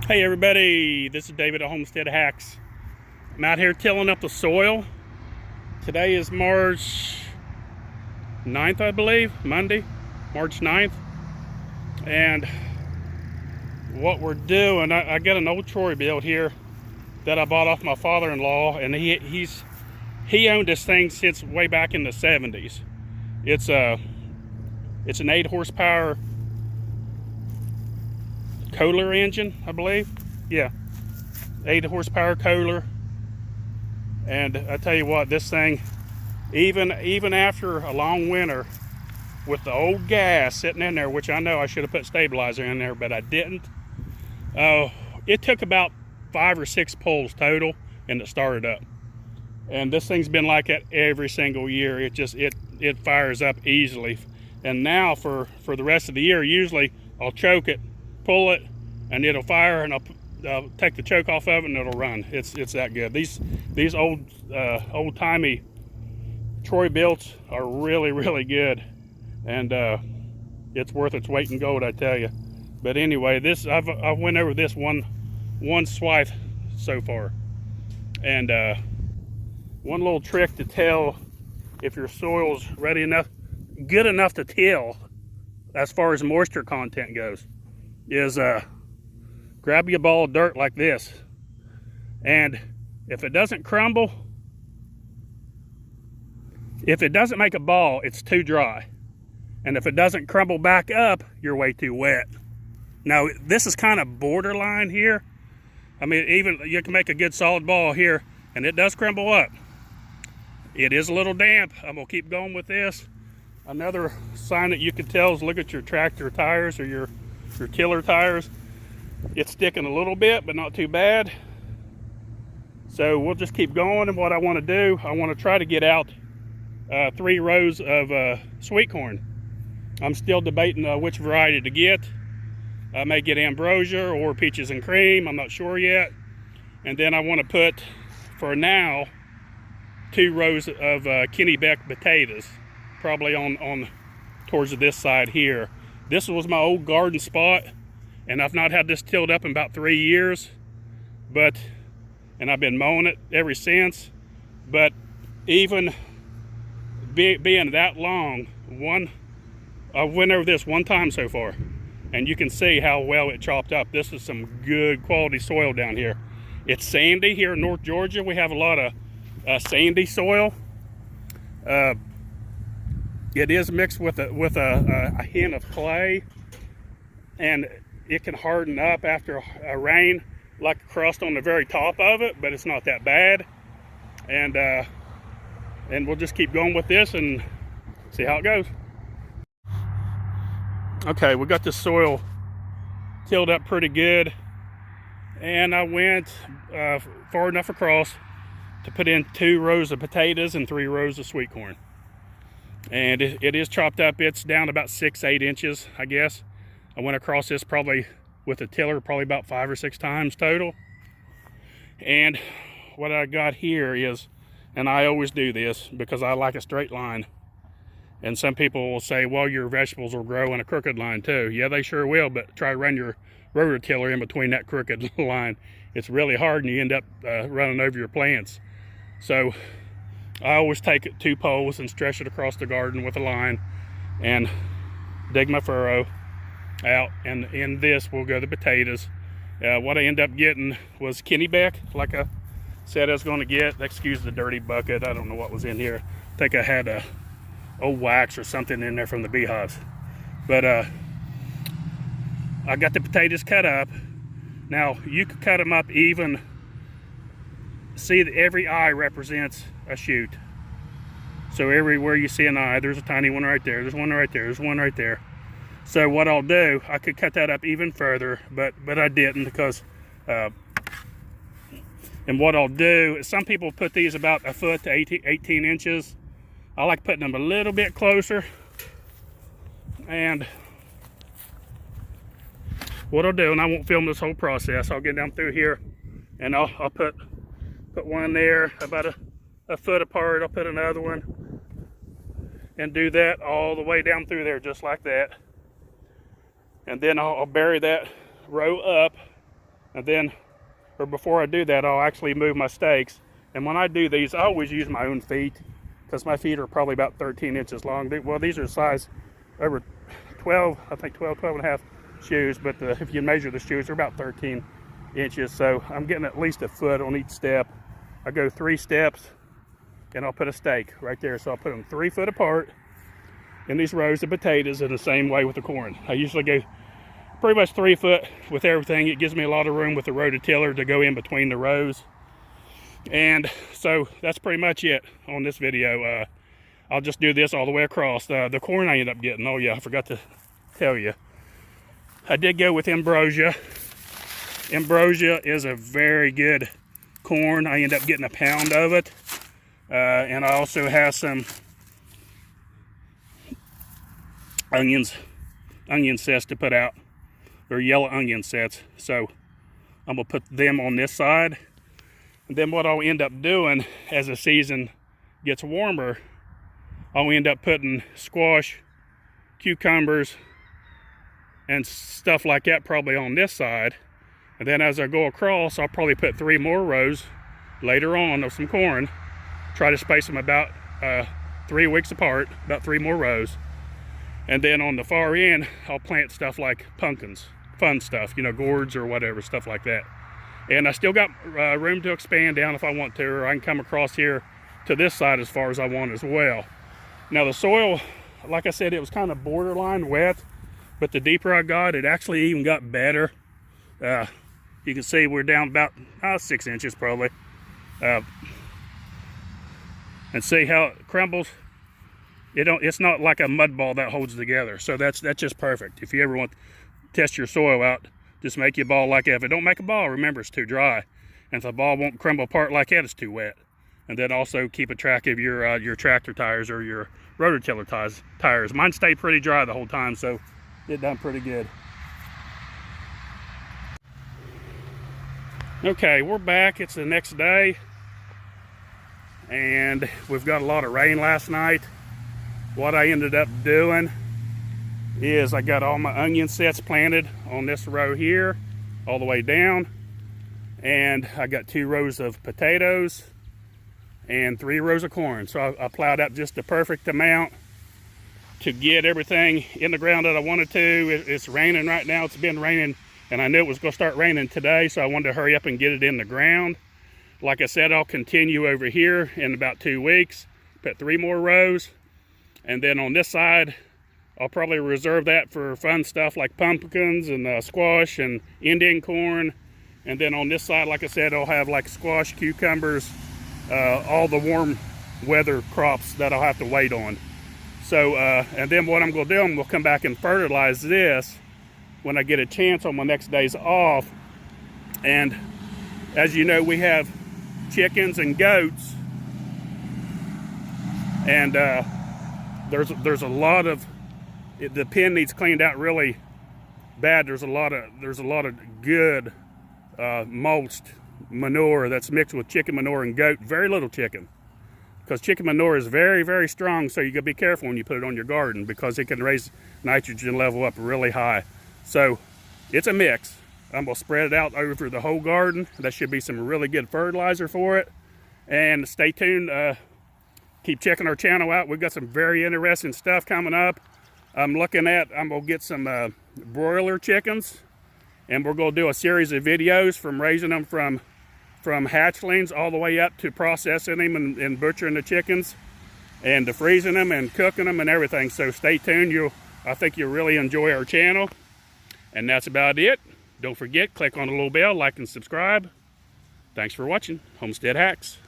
Hey everybody, this is David at Homestead Hacks. I'm out here tilling up the soil. Today is March 9th, I believe, Monday, March 9th. And what we're doing, I got an old Troy-Bilt here that I bought off my father-in-law, and he owned this thing since way back in the 70s. It's an 8 horsepower Kohler engine, I believe. Yeah, 8 horsepower Kohler. And I tell you what, this thing, even after a long winter with the old gas sitting in there, which I know I should have put stabilizer in there, but I didn't. It took about 5 or 6 pulls total, and it started up. And this thing's been like that every single year. It fires up easily. And now for the rest of the year, usually I'll choke it, pull it, and it'll fire, and I'll take the choke off of it, and it'll run. It's that good. These old-timey Troy-Bilts are really good, and it's worth its weight in gold, I tell you. But anyway, I went over this one swipe so far, and one little trick to tell if your soil's ready enough, good enough to till, as far as moisture content goes, is grab your ball of dirt like this, and if it doesn't crumble, if it doesn't make a ball, it's too dry. And if it doesn't crumble back up, you're way too wet. Now, this is kind of borderline here. I mean, even you can make a good solid ball here, and it does crumble up. It is a little damp. I'm gonna keep going with this. Another sign that you can tell is look at your tractor tires or your tiller tires. It's sticking a little bit, but not too bad. So we'll just keep going. And what I want to do, I want to try to get out 3 rows of sweet corn. I'm still debating which variety to get. I may get ambrosia or peaches and cream. I'm not sure yet. And then I want to put, for now, 2 rows of Kennebec potatoes, probably on towards this side here. This was my old garden spot, and I've not had this tilled up in about 3 years, and I've been mowing it ever since. But even being that long, I went over this one time so far, and you can see how well it chopped up. This is some good quality soil down here. It's sandy here in North Georgia. We have a lot of sandy soil. It is mixed with a hint of clay, and it can harden up after a rain, like a crust on the very top of it, but it's not that bad. And we'll just keep going with this and see how it goes. Okay, we got the soil tilled up pretty good, and I went far enough across to put in 2 rows of potatoes and 3 rows of sweet corn. And it is chopped up. It's down about 6-8 inches, I guess. I went across this probably with a tiller probably about 5 or 6 times total. And what I got here is, and I always do this because I like a straight line. And some people will say, well, your vegetables will grow in a crooked line too. Yeah, they sure will, but try to run your rototiller in between that crooked line. It's really hard, and you end up running over your plants. So I always take 2 poles and stretch it across the garden with a line and dig my furrow out, and in this will go the potatoes. What I end up getting was Kennebec, like I said I was going to get. Excuse the dirty bucket, I don't know what was in here. I think I had a old wax or something in there from the beehives. But I got the potatoes cut up. Now you can cut them up even. See that every eye represents a shoot. So everywhere you see an eye, there's a tiny one right there, there's one right there, there's one right there. So what I'll do, I could cut that up even further, but I didn't, because and what I'll do is, some people put these about 1 foot to 18 inches. I like putting them a little bit closer. And what I'll do, and I won't film this whole process, I'll get down through here and I'll put one there about a foot apart. I'll put another one and do that all the way down through there, just like that. And then I'll bury that row up And then, or before I do that, I'll actually move my stakes. And when I do these, I always use my own feet, because my feet are probably about 13 inches long. Well, these are size over 12, I think 12 and a half shoes, but if you measure the shoes, they're about 13 inches. So I'm getting at least a foot on each step. I go 3 steps, and I'll put a stake right there. So I'll put them 3 foot apart in these rows of potatoes, in the same way with the corn. I usually go pretty much 3 foot with everything. It gives me a lot of room with the rototiller to go in between the rows. And so that's pretty much it on this video. I'll just do this all the way across. The corn I end up getting, oh yeah, I forgot to tell you, I did go with Ambrosia. Ambrosia is a very good corn. I end up getting a pound of it. And I also have some onion sets to put out. They're yellow onion sets. So I'm gonna put them on this side. And then what I'll end up doing as the season gets warmer, I'll end up putting squash, cucumbers, and stuff like that probably on this side. And then as I go across, I'll probably put 3 more rows later on of some corn. Try to space them about 3 weeks apart, about 3 more rows. And then on the far end, I'll plant stuff like pumpkins, fun stuff, you know, gourds or whatever, stuff like that. And I still got room to expand down if I want to, or I can come across here to this side as far as I want as well. Now the soil, like I said, it was kind of borderline wet, but the deeper I got, it actually even got better. You can see we're down about 6 inches probably. And see how it crumbles? It's not like a mud ball that holds together. So that's just perfect. If you ever want to test your soil out, just make your ball like that. If it don't make a ball, remember it's too dry. And if the ball won't crumble apart like that, it's too wet. And then also keep a track of your tractor tires or your rototiller tires. Mine stayed pretty dry the whole time, so it done pretty good. Okay, we're back. It's the next day, and we've got a lot of rain last night. What I ended up doing is I got all my onion sets planted on this row here, all the way down, and I got 2 rows of potatoes and 3 rows of corn. So I plowed up just the perfect amount to get everything in the ground that I wanted to. It's raining right now. It's been raining, and I knew it was going to start raining today, so I wanted to hurry up and get it in the ground. Like I said, I'll continue over here in about 2 weeks, put 3 more rows, and then on this side, I'll probably reserve that for fun stuff like pumpkins and squash and Indian corn. And then on this side, like I said, I'll have like squash, cucumbers, all the warm weather crops that I'll have to wait on. So, and then what I'm going to do, I'm going to come back and fertilize this when I get a chance on my next days off. And as you know, we have chickens and goats, and there's a lot of, the pen needs cleaned out really bad. There's a lot of good mulched manure that's mixed with chicken manure and goat. Very little chicken, because chicken manure is very, very strong. So you gotta be careful when you put it on your garden, because it can raise nitrogen level up really high. So it's a mix. I'm gonna spread it out over the whole garden. That should be some really good fertilizer for it. And stay tuned. Keep checking our channel out. We've got some very interesting stuff coming up. I'm gonna get some broiler chickens, and we're gonna do a series of videos from raising them from hatchlings all the way up to processing them and butchering the chickens, and to freezing them and cooking them and everything. So stay tuned. I think you'll really enjoy our channel. And that's about it. Don't forget, click on the little bell, like and subscribe. Thanks for watching Homestead Hacks.